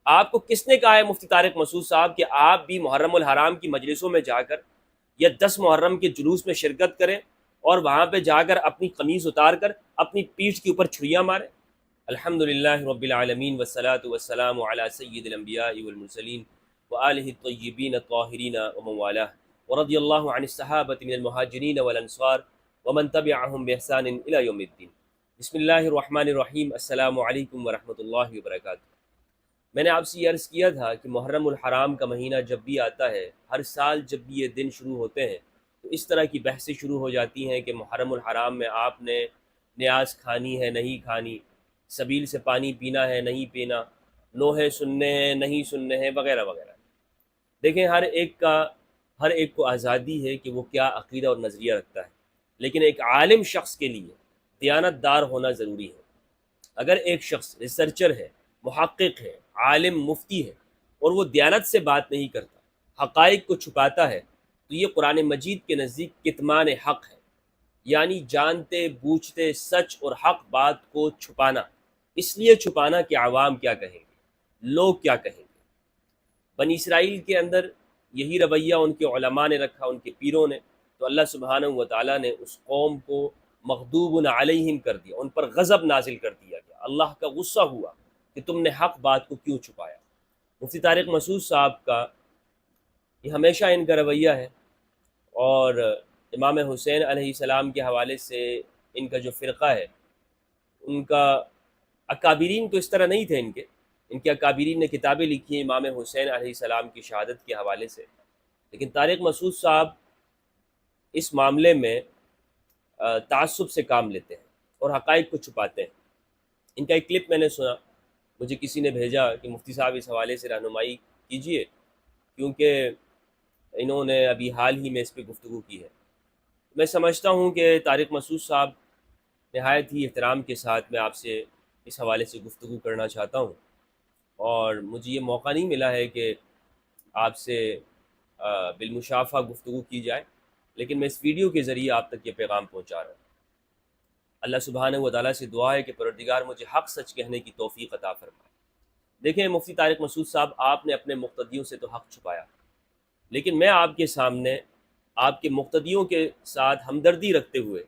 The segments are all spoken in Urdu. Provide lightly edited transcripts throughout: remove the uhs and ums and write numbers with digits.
آپ کو کس نے کہا ہے مفتی طارق مسعود صاحب کہ آپ بھی محرم الحرام کی مجلسوں میں جا کر یا 10 محرم کے جلوس میں شرکت کریں اور وہاں پہ جا کر اپنی قمیض اتار کر اپنی پیٹھ کے اوپر چھریاں ماریں؟ الحمدللہ رب العالمین والصلاة والسلام علی سید الانبیاء والمرسلین وآلہ الطیبین الطاہرین ومن والاه ورضی اللہ عن الصحابۃ من المہاجرین والانصار ومن تبعهم بإحسان الی یوم الدین۔ بسم اللہ الرحمن الرحیم۔ السلام علیکم ورحمۃ اللہ وبرکاتہ۔ میں نے آپ سے یہ عرض کیا تھا کہ محرم الحرام کا مہینہ جب بھی آتا ہے، ہر سال جب بھی یہ دن شروع ہوتے ہیں تو اس طرح کی بحثیں شروع ہو جاتی ہیں کہ محرم الحرام میں آپ نے نیاز کھانی ہے نہیں کھانی، سبیل سے پانی پینا ہے نہیں پینا، نوحے سننے ہیں نہیں سننے ہیں، وغیرہ وغیرہ۔ دیکھیں، ہر ایک کو آزادی ہے کہ وہ کیا عقیدہ اور نظریہ رکھتا ہے، لیکن ایک عالم شخص کے لیے دیانت دار ہونا ضروری ہے۔ اگر ایک شخص ریسرچر ہے، محقق ہے، عالم مفتی ہے اور وہ دیانت سے بات نہیں کرتا، حقائق کو چھپاتا ہے، تو یہ قرآن مجید کے نزدیک کتمان حق ہے، یعنی جانتے بوجھتے سچ اور حق بات کو چھپانا۔ اس لیے چھپانا کہ عوام کیا کہیں گے، لوگ کیا کہیں گے۔ بنی اسرائیل کے اندر یہی رویہ ان کے علماء نے رکھا، ان کے پیروں نے، تو اللہ سبحانہ و تعالیٰ نے اس قوم کو مغضوب علیہم کر دیا، ان پر غضب نازل کر دیا گیا، اللہ کا غصہ ہوا کہ تم نے حق بات کو کیوں چھپایا۔ مفتی طارق مسعود صاحب کا یہ ہمیشہ ان کا رویہ ہے، اور امام حسین علیہ السلام کے حوالے سے ان کا جو فرقہ ہے، ان کا اکابرین تو اس طرح نہیں تھے، ان کے اکابرین نے کتابیں لکھی ہیں امام حسین علیہ السلام کی شہادت کے حوالے سے، لیکن طارق مسعود صاحب اس معاملے میں تعصب سے کام لیتے ہیں اور حقائق کو چھپاتے ہیں۔ ان کا ایک کلپ میں نے سنا، مجھے کسی نے بھیجا کہ مفتی صاحب اس حوالے سے رہنمائی کیجئے، کیونکہ انہوں نے ابھی حال ہی میں اس پہ گفتگو کی ہے۔ میں سمجھتا ہوں کہ طارق مسعود صاحب نہایت ہی احترام کے ساتھ میں آپ سے اس حوالے سے گفتگو کرنا چاہتا ہوں، اور مجھے یہ موقع نہیں ملا ہے کہ آپ سے بالمشافہ گفتگو کی جائے، لیکن میں اس ویڈیو کے ذریعے آپ تک یہ پیغام پہنچا رہا ہوں۔ اللہ سبحانہ و تعالیٰ سے دعا ہے کہ پروردگار مجھے حق سچ کہنے کی توفیق عطا فرمائے۔ دیکھیں مفتی طارق مسعود صاحب، آپ نے اپنے مقتدیوں سے تو حق چھپایا، لیکن میں آپ کے سامنے آپ کے مقتدیوں کے ساتھ ہمدردی رکھتے ہوئے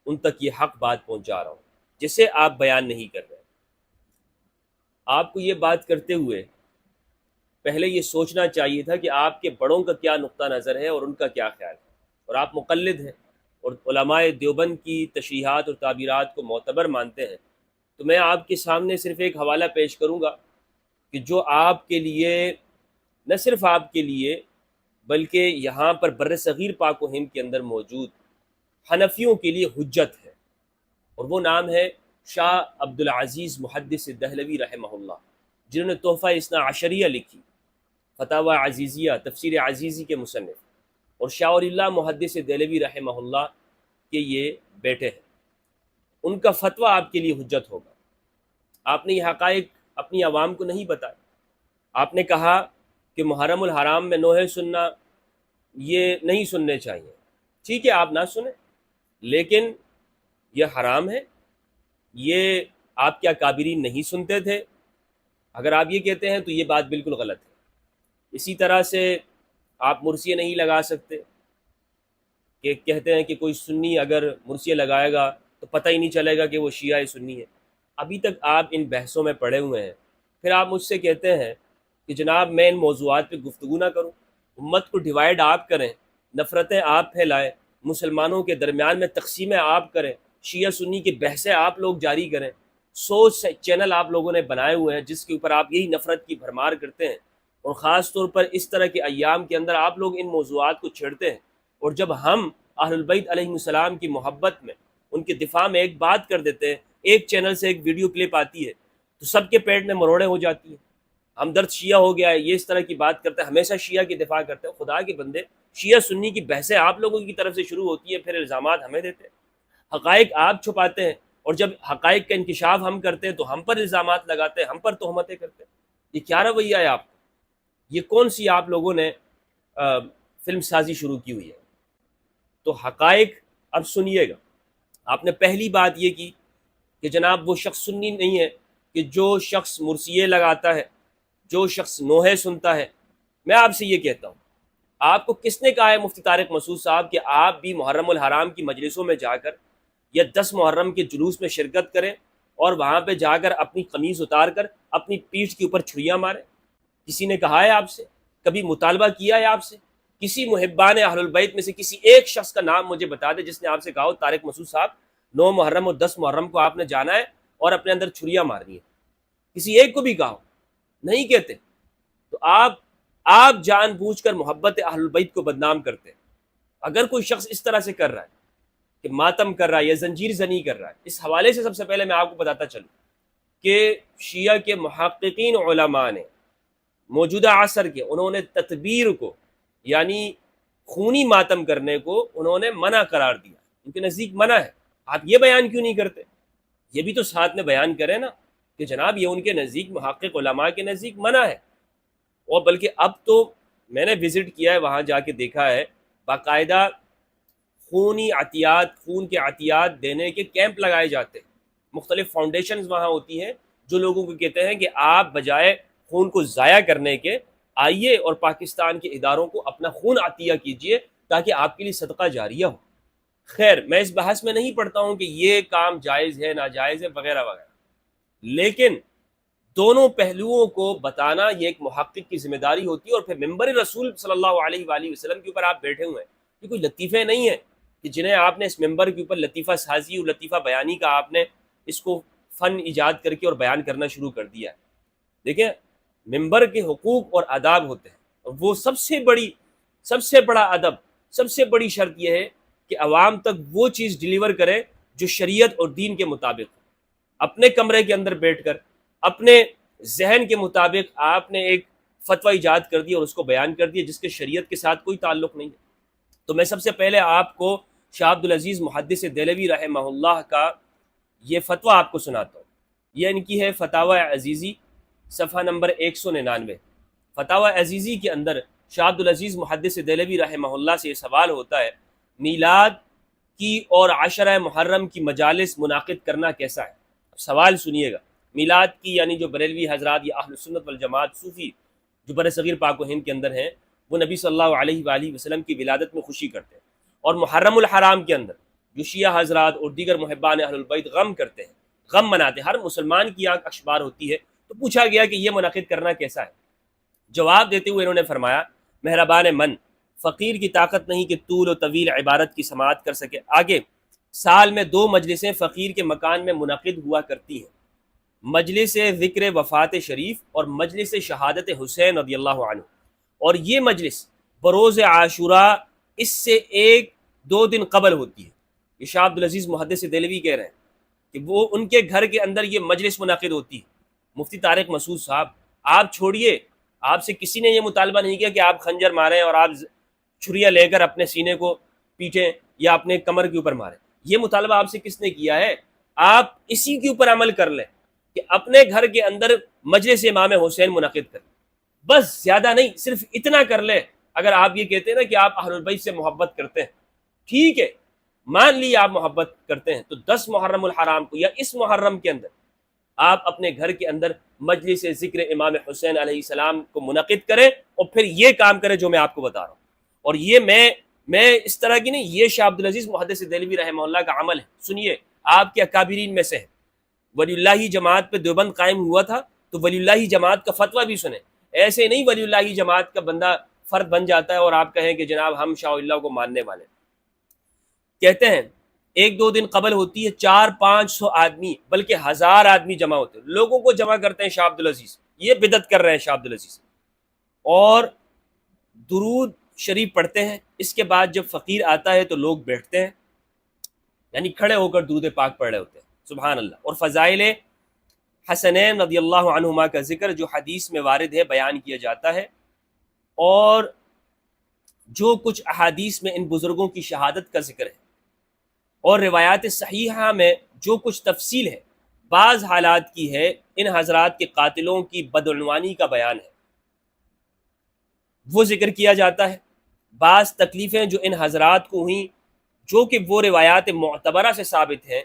ان تک یہ حق بات پہنچا رہا ہوں جسے آپ بیان نہیں کر رہے۔ آپ کو یہ بات کرتے ہوئے پہلے یہ سوچنا چاہیے تھا کہ آپ کے بڑوں کا کیا نقطہ نظر ہے اور ان کا کیا خیال ہے، اور آپ مقلد ہیں اور علماء دیوبند کی تشریحات اور تعبیرات کو معتبر مانتے ہیں، تو میں آپ کے سامنے صرف ایک حوالہ پیش کروں گا کہ جو آپ کے لیے، نہ صرف آپ کے لیے بلکہ یہاں پر بر صغیر پاک و ہند کے اندر موجود حنفیوں کے لیے حجت ہے، اور وہ نام ہے شاہ عبدالعزیز محدث دہلوی رحمہ اللہ، جنہوں نے تحفہ اثنا عشریہ لکھی، فتاوی عزیزیہ، تفسیر عزیزی کے مصنف، اور شاہ ولی اللہ محدث دہلوی رحمہ اللہ کے یہ بیٹے ہیں۔ ان کا فتویٰ آپ کے لیے حجت ہوگا۔ آپ نے یہ حقائق اپنی عوام کو نہیں بتائے۔ آپ نے کہا کہ محرم الحرام میں نوحے سننا یہ نہیں سننے چاہیے، ٹھیک ہے آپ نہ سنیں، لیکن یہ حرام ہے، یہ آپ کے اکابرین نہیں سنتے تھے۔ اگر آپ یہ کہتے ہیں تو یہ بات بالکل غلط ہے۔ اسی طرح سے آپ مرثیہ نہیں لگا سکتے، کہ کہتے ہیں کہ کوئی سنی اگر مرثیہ لگائے گا تو پتہ ہی نہیں چلے گا کہ وہ شیعہ سنی ہے۔ ابھی تک آپ ان بحثوں میں پڑے ہوئے ہیں، پھر آپ مجھ سے کہتے ہیں کہ جناب میں ان موضوعات پہ گفتگو نہ کروں، امت کو ڈیوائیڈ آپ کریں، نفرتیں آپ پھیلائیں، مسلمانوں کے درمیان میں تقسیمیں آپ کریں، شیعہ سنی کی بحثیں آپ لوگ جاری کریں، 100 چینل آپ لوگوں نے بنائے ہوئے ہیں جس کے اوپر آپ یہی نفرت کی بھرمار کرتے ہیں، اور خاص طور پر اس طرح کے ایام کے اندر آپ لوگ ان موضوعات کو چھیڑتے ہیں، اور جب ہم اہل البیت علیہ السلام کی محبت میں ان کے دفاع میں ایک بات کر دیتے ہیں، ایک چینل سے ایک ویڈیو کلپ آتی ہے تو سب کے پیٹ میں مروڑے ہو جاتی ہیں، ہمدرد شیعہ ہو گیا ہے، یہ اس طرح کی بات کرتے ہیں، ہمیشہ شیعہ کی دفاع کرتے ہیں۔ خدا کے بندے، شیعہ سنی کی بحثیں آپ لوگوں کی طرف سے شروع ہوتی ہیں، پھر الزامات ہمیں دیتے ہیں، حقائق آپ چھپاتے ہیں، اور جب حقائق کا انکشاف ہم کرتے ہیں تو ہم پر الزامات لگاتے ہیں، ہم پر تہمتیں کرتے ہیں۔ یہ کیا رویہ ہے آپ کا؟ یہ کون سی آپ لوگوں نے فلم سازی شروع کی ہوئی ہے؟ تو حقائق اب سنیے گا۔ آپ نے پہلی بات یہ کی کہ جناب وہ شخص سنی نہیں ہے کہ جو شخص مرثیے لگاتا ہے جو شخص نوحے سنتا ہے. میں آپ سے یہ کہتا ہوں، آپ کو کس نے کہا ہے مفتی طارق مسعود صاحب کہ آپ بھی محرم الحرام کی مجلسوں میں جا کر یا 10 محرم کے جلوس میں شرکت کریں اور وہاں پہ جا کر اپنی قمیض اتار کر اپنی پیٹھ کے اوپر چھریاں ماریں؟ کسی نے کہا ہے آپ سے؟ کبھی مطالبہ کیا ہے آپ سے؟ کسی محبان اہل البیت میں سے کسی ایک شخص کا نام مجھے بتا دے جس نے آپ سے کہا ہو طارق مسعود صاحب 9 محرم اور 10 محرم کو آپ نے جانا ہے اور اپنے اندر چھریاں مارنی ہے؟ کسی ایک کو بھی کہا ہو؟ نہیں کہتے. تو آپ جان بوجھ کر محبت اہل البیت کو بدنام کرتے ہیں. اگر کوئی شخص اس طرح سے کر رہا ہے کہ ماتم کر رہا ہے یا زنجیر زنی کر رہا ہے، اس حوالے سے سب سے پہلے میں آپ کو بتاتا چلوں کہ شیعہ کے محققین علماء نے موجودہ عصر کے انہوں نے تدبیر کو یعنی خونی ماتم کرنے کو انہوں نے منع قرار دیا. ان کے نزدیک منع ہے. آپ یہ بیان کیوں نہیں کرتے؟ یہ بھی تو ساتھ میں بیان کریں نا کہ جناب یہ ان کے نزدیک محقق علماء کے نزدیک منع ہے. اور بلکہ اب تو میں نے وزٹ کیا ہے، وہاں جا کے دیکھا ہے باقاعدہ خونی عطیات، خون کے عطیات دینے کے کیمپ لگائے جاتے ہیں. مختلف فاؤنڈیشنز وہاں ہوتی ہیں جو لوگوں کو کہتے ہیں کہ آپ بجائے خون کو ضائع کرنے کے آئیے اور پاکستان کے اداروں کو اپنا خون عطیہ کیجئے تاکہ آپ کے لیے صدقہ جاریہ ہو. خیر، میں اس بحث میں نہیں پڑھتا ہوں کہ یہ کام جائز ہے ناجائز ہے وغیرہ وغیرہ، لیکن دونوں پہلوؤں کو بتانا یہ ایک محقق کی ذمہ داری ہوتی ہے. اور پھر ممبر رسول صلی اللہ علیہ وآلہ وسلم کے اوپر آپ بیٹھے ہوئے ہیں، یہ کوئی لطیفے نہیں ہیں کہ جنہیں آپ نے اس ممبر کے اوپر لطیفہ سازی اور لطیفہ بیانی کا آپ نے اس کو فن ایجاد کر کے اور بیان کرنا شروع کر دیا ہے. دیکھیں، ممبر کے حقوق اور آداب ہوتے ہیں، اور وہ سب سے بڑا ادب، سب سے بڑی شرط یہ ہے کہ عوام تک وہ چیز ڈیلیور کرے جو شریعت اور دین کے مطابق ہو. اپنے کمرے کے اندر بیٹھ کر اپنے ذہن کے مطابق آپ نے ایک فتویٰ ایجاد کر دیا اور اس کو بیان کر دیا جس کے شریعت کے ساتھ کوئی تعلق نہیں ہے. تو میں سب سے پہلے آپ کو شاہ عبدالعزیز محدث دہلوی رحمہ اللہ کا یہ فتویٰ آپ کو سناتا ہوں. یہ ان کی ہے فتاوی عزیزی، صفحہ نمبر 199. فتاوی عزیزی کے اندر شاہ عبدالعزیز محدث دہلوی رحمہ اللہ سے یہ سوال ہوتا ہے، میلاد کی اور عشرہ محرم کی مجالس منعقد کرنا کیسا ہے؟ سوال سنیے گا. میلاد کی یعنی جو بریلوی حضرات یا اہل سنت والجماعت صوفی جو بر صغیر پاک و ہند کے اندر ہیں، وہ نبی صلی اللہ علیہ وآلہ وسلم کی ولادت میں خوشی کرتے ہیں. اور محرم الحرام کے اندر جو شیعہ حضرات اور دیگر محبان اہل البیت غم کرتے ہیں، غم مناتے ہیں. ہر مسلمان کی آنکھ اشبار ہوتی ہے. تو پوچھا گیا کہ یہ منعقد کرنا کیسا ہے؟ جواب دیتے ہوئے انہوں نے فرمایا، مہربان من، فقیر کی طاقت نہیں کہ طول و طویل عبارت کی سماعت کر سکے. آگے، سال میں 2 مجلسیں فقیر کے مکان میں منعقد ہوا کرتی ہیں، مجلس ذکر وفات شریف اور مجلس شہادت حسین رضی اللہ عنہ. اور یہ مجلس بروز عاشوراء اس سے 1-2 دن قبل ہوتی ہے. یہ شاہ عبدالعزیز محدث دہلوی کہہ رہے ہیں کہ وہ ان کے گھر کے اندر یہ مجلس منعقد ہوتی ہے. مفتی طارق مسعود صاحب، آپ چھوڑیے، آپ سے کسی نے یہ مطالبہ نہیں کیا کہ آپ خنجر ماریں اور آپ چھریاں لے کر اپنے سینے کو پیٹیں یا اپنے کمر کے اوپر ماریں. یہ مطالبہ آپ سے کس نے کیا ہے؟ آپ اسی کے اوپر عمل کر لیں کہ اپنے گھر کے اندر مجلس امام حسین منعقد کریں. بس زیادہ نہیں، صرف اتنا کر لیں. اگر آپ یہ کہتے ہیں نا کہ آپ اہل البیت سے محبت کرتے ہیں، ٹھیک ہے، مان لی آپ محبت کرتے ہیں، تو 10 محرم الحرام کو یا اس محرم کے اندر آپ اپنے گھر کے اندر مجلس ذکر امام حسین علیہ السلام کو منعقد کریں اور پھر یہ کام کریں جو میں آپ کو بتا رہا ہوں. اور یہ میں اس طرح کی نہیں، یہ شاہ عبدالعزیز محدث دہلوی رحمہ اللہ کا عمل ہے. سنیے، آپ کے اکابرین میں سے ہے. ولی اللہ جماعت پہ دیوبند قائم ہوا تھا تو ولی اللہ جماعت کا فتویٰ بھی سنیں. ایسے نہیں ولی اللہ جماعت کا بندہ فرد بن جاتا ہے اور آپ کہیں کہ جناب ہم شاہ اللہ کو ماننے والے. کہتے ہیں 1-2 دن قبل ہوتی ہے، 400-500 آدمی بلکہ 1000 آدمی جمع ہوتے ہیں. لوگوں کو جمع کرتے ہیں شاہ عبدالعزیز. یہ بدعت کر رہے ہیں شاہ عبدالعزیز. اور درود شریف پڑھتے ہیں. اس کے بعد جب فقیر آتا ہے تو لوگ بیٹھتے ہیں، یعنی کھڑے ہو کر درود پاک پڑھ رہے ہوتے ہیں. سبحان اللہ. اور فضائل حسنین رضی اللہ عنہما کا ذکر جو حدیث میں وارد ہے بیان کیا جاتا ہے. اور جو کچھ احادیث میں ان بزرگوں کی شہادت کا ذکر ہے اور روایات صحیحہ میں جو کچھ تفصیل ہے، بعض حالات کی ہے، ان حضرات کے قاتلوں کی بدعنوانی کا بیان ہے، وہ ذکر کیا جاتا ہے. بعض تکلیفیں جو ان حضرات کو ہوئیں جو کہ وہ روایات معتبرہ سے ثابت ہیں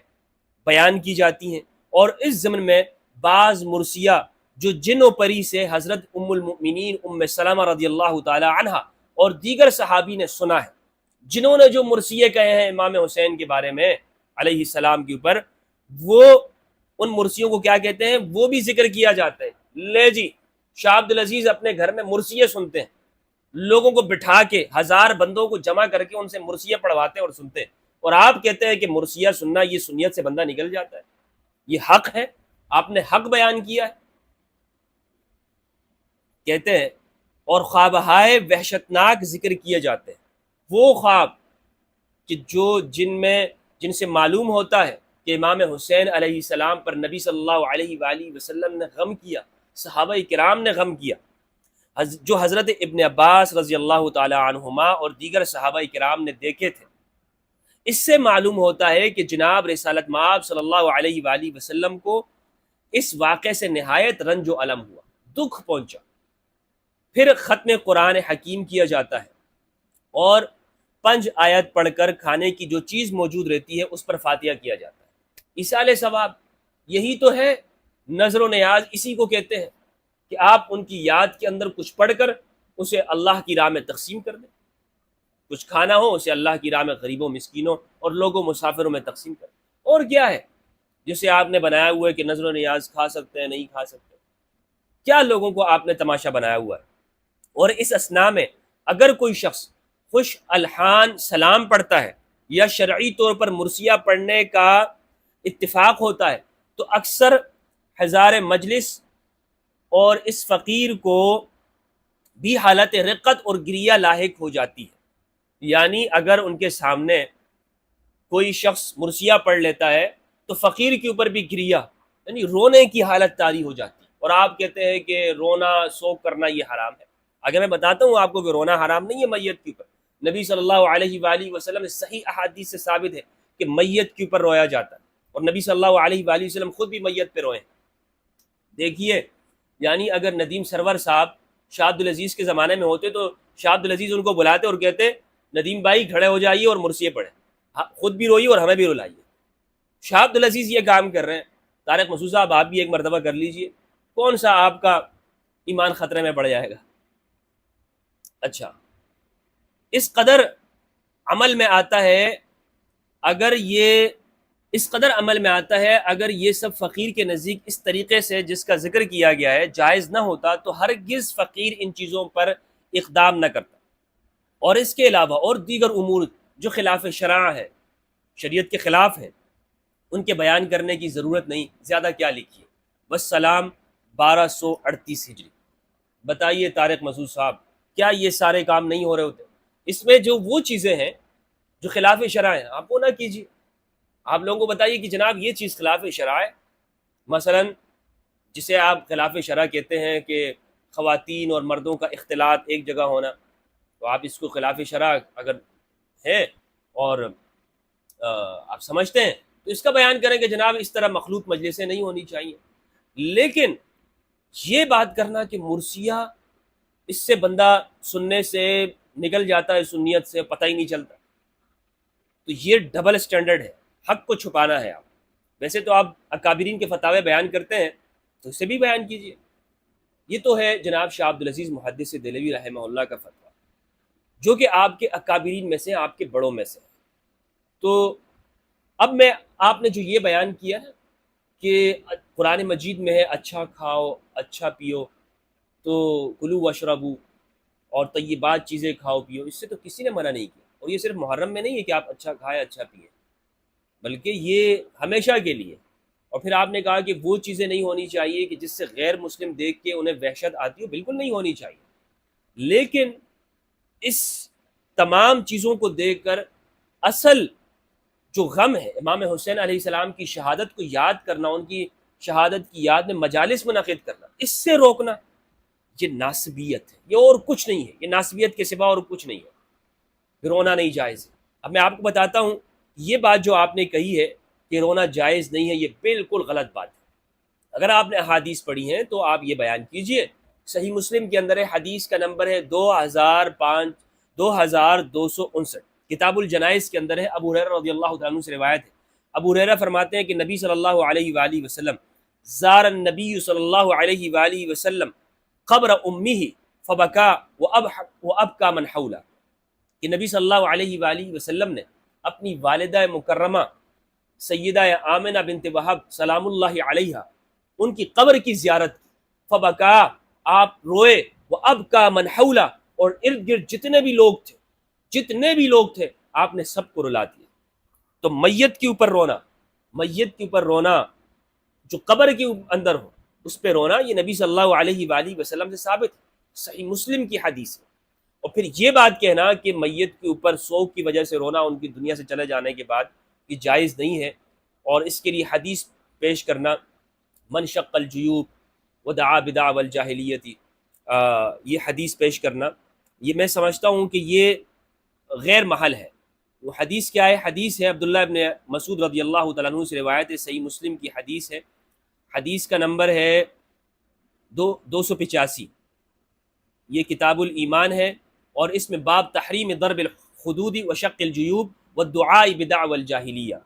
بیان کی جاتی ہیں. اور اس ضمن میں بعض مرثیہ جو جن و پری سے حضرت ام المؤمنین ام سلمہ رضی اللہ تعالی عنہ اور دیگر صحابی نے سنا ہے، جنہوں نے جو مرثیے کہے ہیں امام حسین کے بارے میں علیہ السلام کے اوپر، وہ ان مرثیوں کو کیا کہتے ہیں، وہ بھی ذکر کیا جاتا ہے۔ لے جی، شاہ عبد العزیز اپنے گھر میں مرثیے سنتے ہیں، لوگوں کو بٹھا کے 1000 بندوں کو جمع کر کے ان سے مرثیے پڑھواتے ہیں اور سنتے ہیں، اور آپ کہتے ہیں کہ مرثیہ سننا یہ سنیت سے بندہ نکل جاتا ہے، یہ حق ہے، آپ نے حق بیان کیا ہے۔ کہتے ہیں اور خوابہائے وحشتناک ذکر کیے جاتے ہیں، وہ خواب کہ جن سے معلوم ہوتا ہے کہ امام حسین علیہ السلام پر نبی صلی اللہ علیہ وآلہ وسلم نے غم کیا، صحابہ کرام نے غم کیا، جو حضرت ابن عباس رضی اللہ تعالی عنہما اور دیگر صحابہ کرام نے دیکھے تھے۔ اس سے معلوم ہوتا ہے کہ جناب رسالت مآب صلی اللہ علیہ وآلہ وسلم کو اس واقعے سے نہایت رنج و الم ہوا، دکھ پہنچا۔ پھر ختم قرآن حکیم کیا جاتا ہے اور 5 آیت پڑھ کر کھانے کی جو چیز موجود رہتی ہے اس پر فاتحہ کیا جاتا ہے۔ ایصال ثواب یہی تو ہے، نظر و نیاز اسی کو کہتے ہیں کہ آپ ان کی یاد کے اندر کچھ پڑھ کر اسے اللہ کی راہ میں تقسیم کر دیں، کچھ کھانا ہو اسے اللہ کی راہ میں غریبوں مسکینوں اور لوگوں مسافروں میں تقسیم کر دیں۔ اور کیا ہے جسے آپ نے بنایا ہوا ہے کہ نظر و نیاز کھا سکتے ہیں نہیں کھا سکتے، کیا لوگوں کو آپ نے تماشا بنایا ہوا ہے؟ اور اس اثناء میں اگر کوئی شخص خوش الحان سلام پڑھتا ہے یا شرعی طور پر مرثیہ پڑھنے کا اتفاق ہوتا ہے تو اکثر ہزار مجلس اور اس فقیر کو بھی حالت رقت اور گریہ لاحق ہو جاتی ہے، یعنی اگر ان کے سامنے کوئی شخص مرثیہ پڑھ لیتا ہے تو فقیر کے اوپر بھی گریہ یعنی رونے کی حالت طاری ہو جاتی ہے، اور آپ کہتے ہیں کہ رونا سوگ کرنا یہ حرام ہے۔ اگر میں بتاتا ہوں آپ کو کہ رونا حرام نہیں ہے میت کے اوپر، نبی صلی اللہ علیہ وآلہ وسلم صحیح احادیث سے ثابت ہے کہ میت کے اوپر رویا جاتا ہے، اور نبی صلی اللہ علیہ وآلہ وسلم خود بھی میت پہ روئے ہیں۔ دیکھیے، یعنی اگر ندیم سرور صاحب شاہ عبد العزیز کے زمانے میں ہوتے تو شاہ عبد العزیز ان کو بلاتے اور کہتے ندیم بھائی کھڑے ہو جائیے اور مرثیے پڑھیں، خود بھی روئیے اور ہمیں بھی رلائیے۔ شاہ عبد العزیز یہ کام کر رہے ہیں، طارق مسعود صاحب آپ بھی ایک مرتبہ کر لیجئے، کون سا آپ کا ایمان خطرے میں پڑ جائے گا؟ اچھا، اس قدر عمل میں آتا ہے اگر یہ سب فقیر کے نزدیک اس طریقے سے جس کا ذکر کیا گیا ہے جائز نہ ہوتا تو ہرگز فقیر ان چیزوں پر اقدام نہ کرتا، اور اس کے علاوہ اور دیگر امور جو خلاف شرع ہے، شریعت کے خلاف ہے، ان کے بیان کرنے کی ضرورت نہیں، زیادہ کیا لکھیے۔ والسلام 1238 ہجری۔ بتائیے طارق مسعود صاحب، کیا یہ سارے کام نہیں ہو رہے ہوتے؟ اس میں جو وہ چیزیں ہیں جو خلاف شرع ہیں آپ وہ نہ کیجیے، آپ لوگوں کو بتائیے کہ جناب یہ چیز خلاف شرع ہے، مثلا جسے آپ خلاف شرع کہتے ہیں کہ خواتین اور مردوں کا اختلاط ایک جگہ ہونا، تو آپ اس کو خلاف شرع اگر ہے اور آپ سمجھتے ہیں تو اس کا بیان کریں کہ جناب اس طرح مخلوط مجلسیں نہیں ہونی چاہیے۔ لیکن یہ بات کرنا کہ مرثیہ اس سے بندہ سننے سے نکل جاتا ہے، سنیت سے پتہ ہی نہیں چلتا، تو یہ ڈبل سٹینڈرڈ ہے، حق کو چھپانا ہے۔ آپ ویسے تو آپ اکابرین کے فتاوے بیان کرتے ہیں تو اسے بھی بیان کیجیے۔ یہ تو ہے جناب شاہ عبد العزیز محدث دہلوی رحمہ اللہ کا فتویٰ، جو کہ آپ کے اکابرین میں سے، آپ کے بڑوں میں سے۔ تو اب میں آپ نے جو یہ بیان کیا ہے کہ قرآن مجید میں ہے اچھا کھاؤ اچھا پیو، تو کلو واشربو اور طیبات چیزیں کھاؤ پیو، اس سے تو کسی نے منع نہیں کیا، اور یہ صرف محرم میں نہیں ہے کہ آپ اچھا کھائیں اچھا پئیں، بلکہ یہ ہمیشہ کے لیے۔ اور پھر آپ نے کہا کہ وہ چیزیں نہیں ہونی چاہیے کہ جس سے غیر مسلم دیکھ کے انہیں وحشت آتی ہو، بالکل نہیں ہونی چاہیے، لیکن اس تمام چیزوں کو دیکھ کر اصل جو غم ہے امام حسین علیہ السلام کی شہادت کو یاد کرنا، ان کی شہادت کی یاد میں مجالس منعقد کرنا، اس سے روکنا، یہ ناسبیت ہے، یہ اور کچھ نہیں ہے، یہ ناسبیت کے سوا اور کچھ نہیں ہے۔ رونا نہیں جائز ہے۔ اب میں آپ کو بتاتا ہوں، یہ بات جو آپ نے کہی ہے کہ رونا جائز نہیں ہے، یہ بالکل غلط بات ہے۔ اگر آپ نے احادیث پڑھی ہیں تو آپ یہ بیان کیجئے۔ صحیح مسلم کے اندر ہے، حدیث کا نمبر ہے 2259، کتاب الجنائز کے اندر ہے، ابو ہریرہ رضی اللہ تعالیٰ عنہ سے روایت ہے۔ ابو ہریرہ فرماتے ہیں کہ نبی صلی اللہ علیہ وآلہ وسلم زار النبی صلی اللہ علیہ وآلہ وسلم قبر امہ فبکا وابکا من حولہ، کہ نبی صلی اللہ علیہ وآلہ وسلم نے اپنی والدہ مکرمہ سیدہ آمنہ بنت وہب سلام اللہ علیہ ان کی قبر کی زیارت کی، فبکا آپ روئے، وابکا من حولہ اور ارد گرد جتنے بھی لوگ تھے آپ نے سب کو رلا دیا۔ تو میت کے اوپر رونا جو قبر کے اندر ہو اس پہ رونا، یہ نبی صلی اللہ علیہ وآلہ وسلم سے ثابت ہے، صحیح مسلم کی حدیث ہے۔ اور پھر یہ بات کہنا کہ میت کے اوپر سوگ کی وجہ سے رونا ان کی دنیا سے چلے جانے کے بعد، یہ جائز نہیں ہے، اور اس کے لیے حدیث پیش کرنا من شق الجیوب ودعا بدعوى الجاہلیت، یہ حدیث پیش کرنا، یہ میں سمجھتا ہوں کہ یہ غیر محل ہے۔ وہ حدیث کیا ہے؟ حدیث ہے عبداللہ ابن مسعود رضی اللہ تعالیٰ عنہ سے روایت ہے، صحیح مسلم کی حدیث ہے، حدیث کا نمبر ہے 285، یہ کتاب الایمان ہے، اور اس میں باب تحریم ضرب الخدود وشق الجیوب والدعاء بدعوى الجاہلیہ،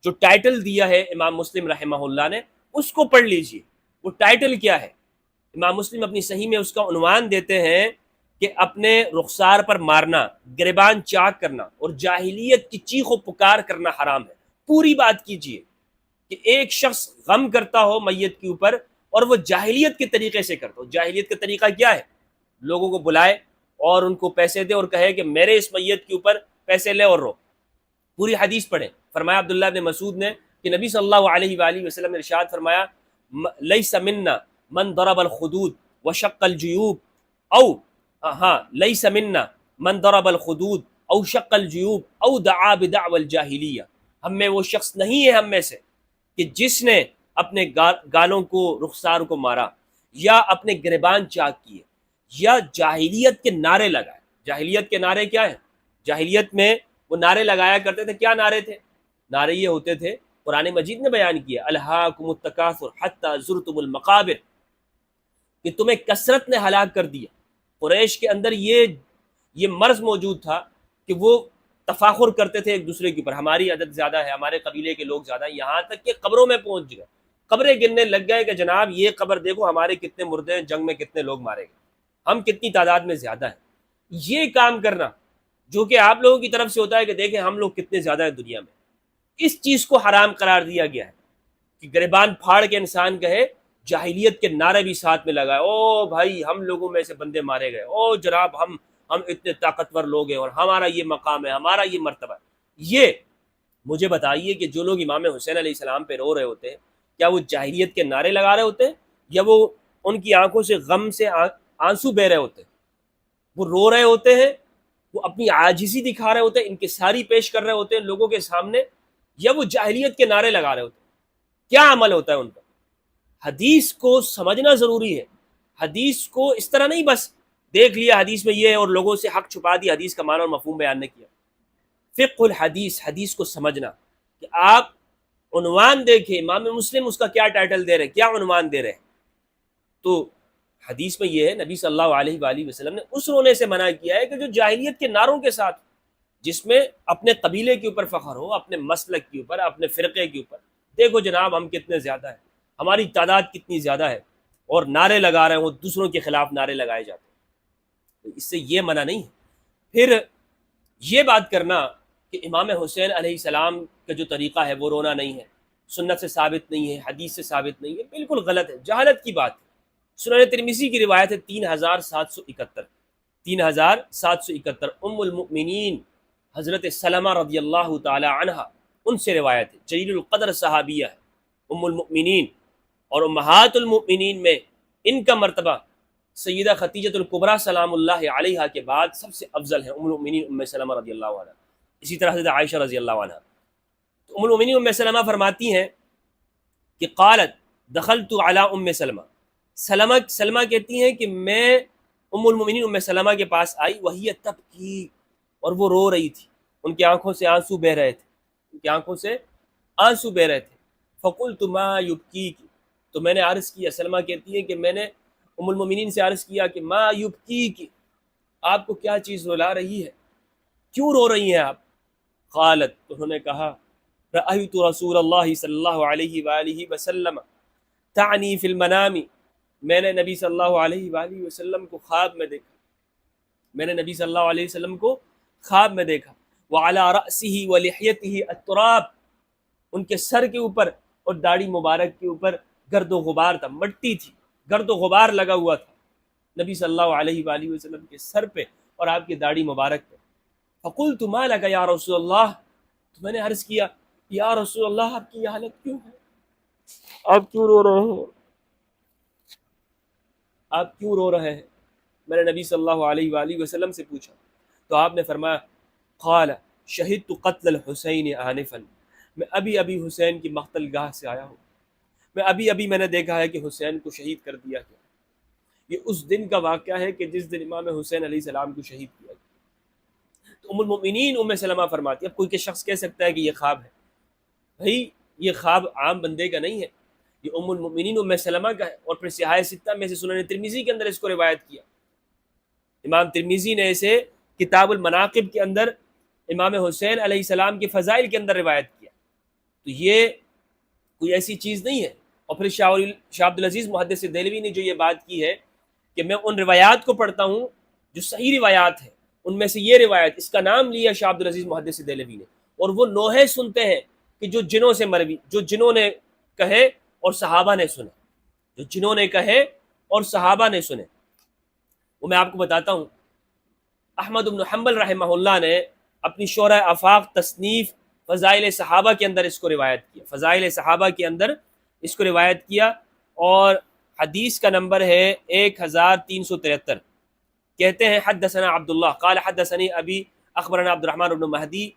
جو ٹائٹل دیا ہے امام مسلم رحمہ اللہ نے اس کو پڑھ لیجئے۔ وہ ٹائٹل کیا ہے؟ امام مسلم اپنی صحیح میں اس کا عنوان دیتے ہیں کہ اپنے رخسار پر مارنا، گریبان چاک کرنا اور جاہلیت کی چیخ و پکار کرنا حرام ہے۔ پوری بات کیجئے کہ ایک شخص غم کرتا ہو میت کے اوپر اور وہ جاہلیت کے طریقے سے کرتا ہو۔ جاہلیت کا طریقہ کیا ہے؟ لوگوں کو بلائے اور ان کو پیسے دے اور کہے کہ میرے اس میت کے اوپر پیسے لے اور رو۔ پوری حدیث پڑھیں۔ فرمایا عبداللہ بن مسعود نے کہ نبی صلی اللہ علیہ وآلہ وسلم نے ارشاد فرمایا لیس منا من ضرب الخدود وشق الجیوب او لیس منا من ضرب الخدود او شق الجیوب او دعا بدعوى الجاہلیہ، ہم میں وہ شخص نہیں ہے ہم میں سے کہ جس نے اپنے گالوں کو، رخسار کو مارا، یا اپنے گریبان چاک کیے، یا جاہلیت کے نعرے لگائے۔ جاہلیت کے نعرے کیا ہیں؟ جاہلیت میں وہ نعرے لگایا کرتے تھے۔ کیا نعرے تھے؟ نعرے یہ ہوتے تھے، قرآن مجید نے بیان کیا، الہاکم التکاثر حتی زرتم المقابر، کہ تمہیں کثرت نے ہلاک کر دیا۔ قریش کے اندر یہ مرض موجود تھا کہ وہ تفاخر کرتے تھے ایک دوسرے کے اوپر، ہماری عدد زیادہ ہے، ہمارے قبیلے کے لوگ زیادہ ہیں، یہاں تک کہ قبروں میں پہنچ گئے، قبریں گننے لگ گئے کہ جناب یہ قبر دیکھو ہمارے کتنے مردے ہیں، جنگ میں کتنے لوگ مارے گئے، ہم کتنی تعداد میں زیادہ ہیں۔ یہ کام کرنا جو کہ آپ لوگوں کی طرف سے ہوتا ہے کہ دیکھیں ہم لوگ کتنے زیادہ ہیں دنیا میں، اس چیز کو حرام قرار دیا گیا ہے کہ گریبان پھاڑ کے انسان کہے، جاہلیت کے نعرے بھی ساتھ میں لگائے، او بھائی ہم لوگوں میں سے بندے مارے گئے، او جناب ہم اتنے طاقتور لوگ ہیں اور ہمارا یہ مقام ہے، ہمارا یہ مرتبہ ہے۔ یہ مجھے بتائیے کہ جو لوگ امام حسین علیہ السلام پہ رو رہے ہوتے ہیں، کیا وہ جاہلیت کے نعرے لگا رہے ہوتے ہیں، یا وہ ان کی آنکھوں سے غم سے آنسو بہ رہے ہوتے ہیں؟ وہ رو رہے ہوتے ہیں، وہ اپنی عاجزی دکھا رہے ہوتے ہیں، انکساری پیش کر رہے ہوتے ہیں لوگوں کے سامنے، یا وہ جاہلیت کے نعرے لگا رہے ہوتے ہیں؟ کیا عمل ہوتا ہے ان کا؟ حدیث کو سمجھنا ضروری ہے۔ حدیث کو اس طرح نہیں بس دیکھ لیا حدیث میں یہ ہے اور لوگوں سے حق چھپا دیا، حدیث کا معنی اور مفہوم بیان نہیں کیا۔ فقہ الحدیث، حدیث کو سمجھنا، کہ آپ عنوان دیکھیں امام مسلم اس کا کیا ٹائٹل دے رہے ہیں، کیا عنوان دے رہے ہیں۔ تو حدیث میں یہ ہے نبی صلی اللہ علیہ وآلہ وسلم نے اس رونے سے منع کیا ہے کہ جو جاہلیت کے نعروں کے ساتھ، جس میں اپنے قبیلے کے اوپر فخر ہو، اپنے مسلک کے اوپر، اپنے فرقے کے اوپر، دیکھو جناب ہم کتنے زیادہ ہیں، ہماری تعداد کتنی زیادہ ہے، اور نعرے لگا رہے ہوں، دوسروں کے خلاف نعرے لگائے جاتے ہیں۔ اس سے یہ منع نہیں ہے۔ پھر یہ بات کرنا کہ امام حسین علیہ السلام کا جو طریقہ ہے وہ رونا نہیں ہے، سنت سے ثابت نہیں ہے، حدیث سے ثابت نہیں ہے، بالکل غلط ہے، جہالت کی بات ہے۔ سنن ترمذی کی روایت ہے 3771 ام المؤمنین حضرت سلمہ رضی اللہ تعالی عنہ، ان سے روایت ہے، جلیل القدر صحابیہ ہے ام المؤمنین، اور امہات المؤمنین میں ان کا مرتبہ سیدہ خدیجہ الکبریٰ سلام اللہ علیہا کے بعد سب سے افضل ہے ام المؤمنین ام سلمہ رضی اللہ عنہ، اسی طرح حضرت عائشہ رضی اللہ عنہ۔ تو ام المؤمنین ام سلمہ فرماتی ہیں کہ قالت دخلت علی ام سلمہ، سلمہ کہتی ہیں کہ میں ام المؤمنین ام سلمہ کے پاس آئی، وہی تبکی، اور وہ رو رہی تھی، ان کی آنکھوں سے آنسو بہ رہے تھے، ان کی آنکھوں سے آنسو بہ رہے تھے۔ فقلت ما یبکیک، تو میں نے عرض کیا، سلمہ کہتی ہیں کہ میں نے ام المؤمنین سے عرض کیا کہ ما یبکیک، آپ کو کیا چیز رلا رہی ہے، کیوں رو رہی ہیں آپ؟ قالت، انہوں نے کہا رأیت رسول اللہ صلی اللہ علیہ وآلہ وسلم تعنی فی المنام، میں نے نبی صلی اللہ علیہ وآلہ وسلم کو خواب میں دیکھا، میں نے نبی صلی اللہ علیہ وسلم کو خواب میں دیکھا، وعلی رأسہ ولحیتہ التراب، ان کے سر کے اوپر اور داڑھی مبارک کے اوپر گرد و غبار تھا، مٹی تھی، گرد و غبار لگا ہوا تھا نبی صلی اللہ علیہ وآلہ وسلم کے سر پہ اور آپ کی داڑھی مبارک پہ۔ فقلت ما لک یا رسول اللہ، تو میں نے عرض کیا یا رسول اللہ آپ کی یہ حالت کیوں ہے، آپ کیوں رو رہے ہیں، آپ کیوں رو رہے ہیں؟ میں نے نبی صلی اللہ علیہ وآلہ وسلم سے پوچھا تو آپ نے فرمایا قال شہدت قتل الحسین آنفا، میں ابھی ابھی حسین کی مقتل گاہ سے آیا ہوں، میں ابھی میں نے دیکھا ہے کہ حسین کو شہید کر دیا گیا۔ یہ اس دن کا واقعہ ہے کہ جس دن امام حسین علیہ السلام کو شہید کیا گیا۔ تو ام المؤمنین ام سلمہ فرماتی، اب کوئی کہ شخص کہہ سکتا ہے کہ یہ خواب ہے، بھائی یہ خواب عام بندے کا نہیں ہے، یہ ام المؤمنین ام سلمہ کا ہے، اور پھر صحاح ستہ میں سے سنن ترمذی کے اندر اس کو روایت کیا، امام ترمذی نے اسے کتاب المناقب کے اندر امام حسین علیہ السلام کے فضائل کے اندر روایت کیا۔ تو یہ کوئی ایسی چیز نہیں ہے۔ اور پھر شاہ عبدالعزیز محدث دہلوی نے جو یہ بات کی ہے کہ میں ان روایات کو پڑھتا ہوں جو صحیح روایات ہیں، ان میں سے یہ روایت، اس کا نام لیا شاہ عبدالعزیز محدث دہلوی نے، اور وہ نوحے سنتے ہیں کہ جو جنوں سے مروی، جو جنوں نے کہے اور صحابہ نے سنے، جو جنوں نے کہے اور صحابہ نے سنے۔ وہ میں آپ کو بتاتا ہوں، احمد بن حنبل رحمہ اللہ نے اپنی شورہ آفاق تصنیف فضائل صحابہ کے اندر اس کو روایت کیا، فضائل صحابہ کے اندر اس کو روایت کیا، اور حدیث کا نمبر ہے 1373۔ کہتے ہیں حدثنا عبداللہ قال حدثنی ابی اخبرنا عبد الرحمن بن مہدی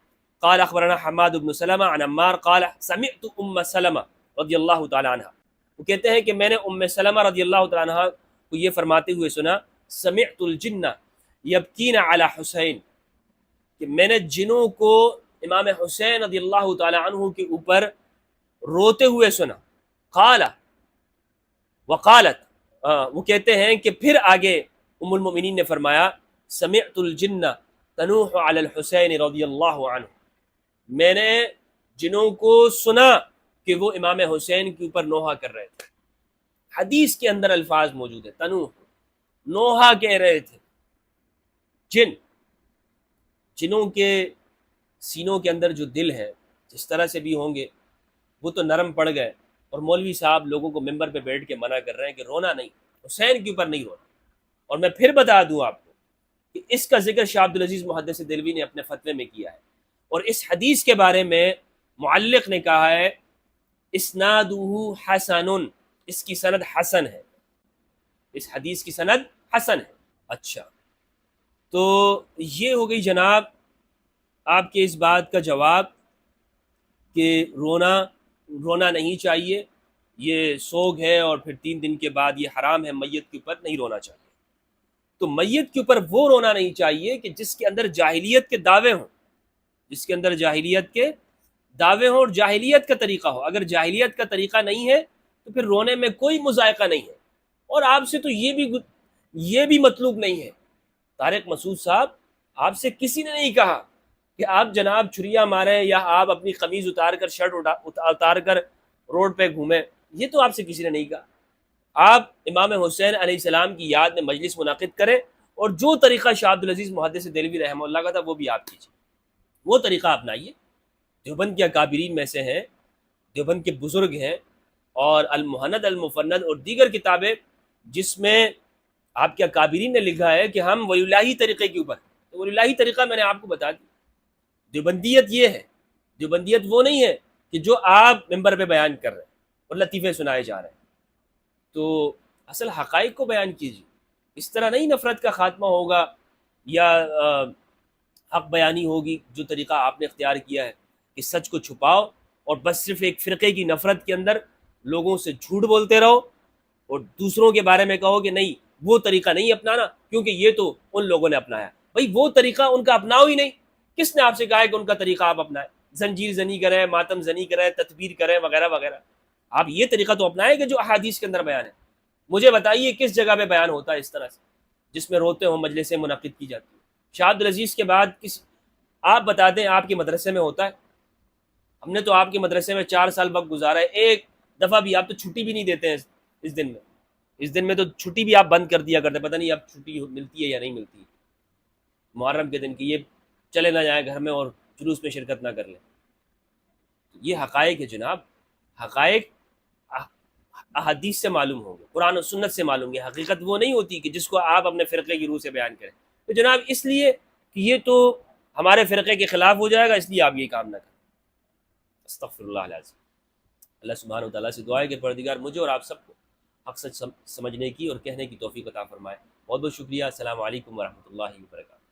قال اخبرنا حماد بن سلمہ عن عمار قال سمعت ام سلمہ رضی اللہ تعالی عنہ، وہ کہتے ہیں کہ میں نے ام سلمہ رضی اللہ تعالی عنہ کو یہ فرماتے ہوئے سنا، سمعت الجن یبکین علی حسین، کہ میں نے جنوں کو امام حسین رضی اللہ تعالی عنہ کے اوپر روتے ہوئے سنا۔ قال وقالت، وہ کہتے ہیں کہ پھر آگے ام المؤمنین نے فرمایا سمعت الجن تنوح علی الحسین رضی اللہ عنہ، میں نے جنوں کو سنا کہ وہ امام حسین کے اوپر نوحہ کر رہے تھے۔ حدیث کے اندر الفاظ موجود ہے، تنوح، نوحہ کہہ رہے تھے۔ جنوں کے سینوں کے اندر جو دل ہے جس طرح سے بھی ہوں گے وہ تو نرم پڑ گئے، اور مولوی صاحب لوگوں کو ممبر پہ بیٹھ کے منع کر رہے ہیں کہ رونا نہیں، حسین کے اوپر نہیں رونا۔ اور میں پھر بتا دوں آپ کو کہ اس کا ذکر شاہ عبدالعزیز محدث دہلوی نے اپنے فتوے میں کیا ہے، اور اس حدیث کے بارے میں معلق نے کہا ہے اسنادہ حسن، اس کی سند حسن ہے، اس حدیث کی سند حسن ہے۔ اچھا، تو یہ ہو گئی جناب آپ کے اس بات کا جواب کہ رونا نہیں چاہیے، یہ سوگ ہے، اور پھر 3 دن کے بعد یہ حرام ہے، میت کے اوپر نہیں رونا چاہیے۔ تو میت کے اوپر وہ رونا نہیں چاہیے کہ جس کے اندر جاہلیت کے دعوے ہوں، جس کے اندر جاہلیت کے دعوے ہوں اور جاہلیت کا طریقہ ہو۔ اگر جاہلیت کا طریقہ نہیں ہے تو پھر رونے میں کوئی مذائقہ نہیں ہے، اور آپ سے تو یہ بھی مطلوب نہیں ہے۔ طارق مسعود صاحب، آپ سے کسی نے نہیں کہا کہ آپ جناب چھریا ماریں یا آپ اپنی قمیض اتار کر شرٹ اتار کر روڈ پہ گھومیں، یہ تو آپ سے کسی نے نہیں کہا۔ آپ امام حسین علیہ السلام کی یاد میں مجلس منعقد کریں، اور جو طریقہ شاہ عبدالعزیز محدث دہلوی رحمہ اللہ کا تھا وہ بھی آپ کیجیے، وہ طریقہ اپنائیے۔ دیوبند کے اکابرین میں سے ہیں، دیوبند کے بزرگ ہیں، اور المہند المفند اور دیگر کتابیں جس میں آپ کے اکابرین نے لکھا ہے کہ ہم ولی اللہی طریقے کے اوپر، تو ولی اللہی طریقہ میں نے آپ کو بتا دی۔ دیوبندیت یہ ہے، دیوبندیت وہ نہیں ہے کہ جو آپ ممبر پہ بیان کر رہے ہیں اور لطیفے سنائے جا رہے ہیں۔ تو اصل حقائق کو بیان کیجیے، اس طرح نہیں نفرت کا خاتمہ ہوگا یا حق بیانی ہوگی جو طریقہ آپ نے اختیار کیا ہے کہ سچ کو چھپاؤ اور بس صرف ایک فرقے کی نفرت کے اندر لوگوں سے جھوٹ بولتے رہو، اور دوسروں کے بارے میں کہو کہ نہیں وہ طریقہ نہیں اپنانا کیونکہ یہ تو ان لوگوں نے اپنایا۔ بھائی وہ طریقہ ان کا اپناؤ ہی نہیں، کس نے آپ سے کہا ہے کہ ان کا طریقہ آپ اپنائیں؟ زنجیر زنی کریں، ماتم زنی کریں، تدبیر کریں، وغیرہ وغیرہ۔ آپ یہ طریقہ تو اپنائیں کہ جو احادیث کے اندر بیان ہے۔ مجھے بتائیے کس جگہ پہ بیان ہوتا ہے اس طرح سے جس میں روتے ہوں، مجلسیں منعقد کی جاتی ہیں؟ شاہ عبدالعزیز کے بعد آپ بتا دیں آپ کے مدرسے میں ہوتا ہے؟ ہم نے تو آپ کے مدرسے میں 4 سال وقت گزارا ہے، ایک دفعہ بھی آپ تو چھٹی بھی نہیں دیتے ہیں اس دن میں، اس دن میں تو چھٹی بھی آپ بند کر دیا کرتے، پتہ نہیں اب چھٹی ملتی ہے یا نہیں ملتی ہے محرم کے دن کی، یہ چلے نہ جائیں گھر میں اور جلوس میں شرکت نہ کر لیں۔ یہ حقائق ہے جناب، حقائق احادیث سے معلوم ہوں گے، قرآن و سنت سے معلوم گے، حقیقت وہ نہیں ہوتی کہ جس کو آپ اپنے فرقے کی روح سے بیان کریں۔ تو جناب اس لیے کہ یہ تو ہمارے فرقے کے خلاف ہو جائے گا، اس لیے آپ یہ کام نہ کریں۔ استغفر اللہ العظیم۔ اللہ سبحانہ و تعالیٰ سے دعا ہے کہ پروردگار مجھے اور آپ سب کو حق سچ سمجھنے کی اور کہنے کی توفیق عطا فرمائے۔ بہت بہت شکریہ۔ السلام علیکم ورحمۃ اللہ وبرکاتہ۔